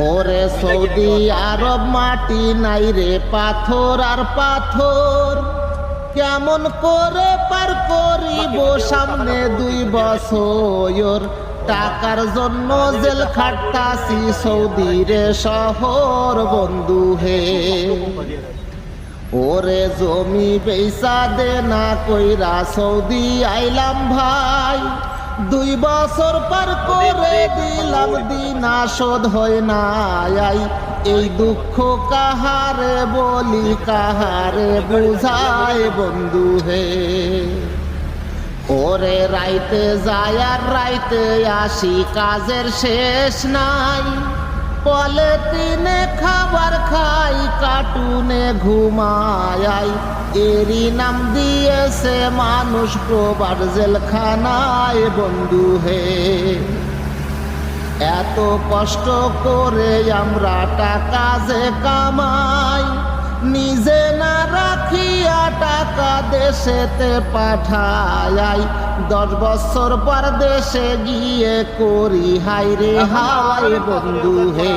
ওরে সৌদি আরব মাটি নাই রে পাথর আর পাথর, কেমন করে পার করিব সামনে 2 বছর। টাকার জন্য জেল খাটতাছি সৌদি রে শহর বন্ধু হে। ওরে জমি বেচা দে না কইরা সৌদি আইলাম ভাই, 2 বছর পার করে দিলাম দিনা শোধ হয় না আই। এই দুঃখ কাহারে বলি কাহারে বুঝাই বন্ধু হে। ওরে রাইতে যায় আর রাইতে আসি কাজের শেষ নাই, পলিথিনে খাবার খাই কার্টুনে ঘুমাই। এরই নাম দিয়েছে মানুষ প্রবাদ জেলখানায় বন্ধু হে। এত কষ্ট করে আমরা টাকা যে কামাই, নিজে না রাখিয়া টাকা দেশেতে পাঠাই। 10 বছর পর দেশে গিয়ে করি হাই রে হাই বন্ধু হে।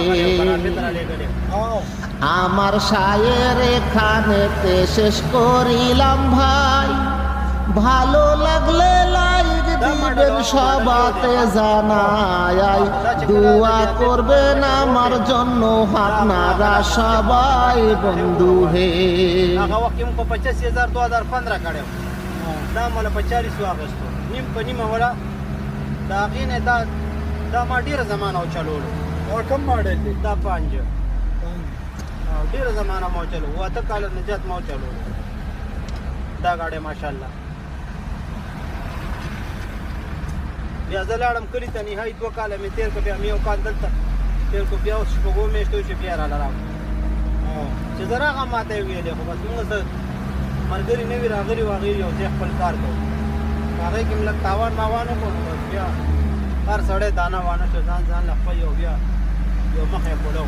আমার শায়ের এখানেতে শেষ করিলাম ভাই, ভালো লাগলে লাইক দিবেন সবাতে জানাই। দোয়া করবেন আমার জন্য আপনারা সবাই বন্ধু হে। को 85,000 2015 काढ्या दा मला 45 वागस्तो निम पनि मला दा गिने दा मा ډیر زمانہ چلول او کم ماډل دی دا 5 ډیر زمانہ مو چلو وته کال نجات مو چلو دا गाडी माशाल्लाह بیا زلاړم کلی ته نهایت 2 کال می تیر کو بیا میو کال دلته تیر کو بیا اوس په ګومې شتو چې بیا را لراو چې زرا غا ماته ویلې خو بس موږ سره مرګري نه وی راغلي واغلی او ځخ خپل کار کو هغه کوم لک تاوان ماوانو کو بیا هر سړی دانا وانه چې ځان ځان لخوا یو بیا یو مخه کولو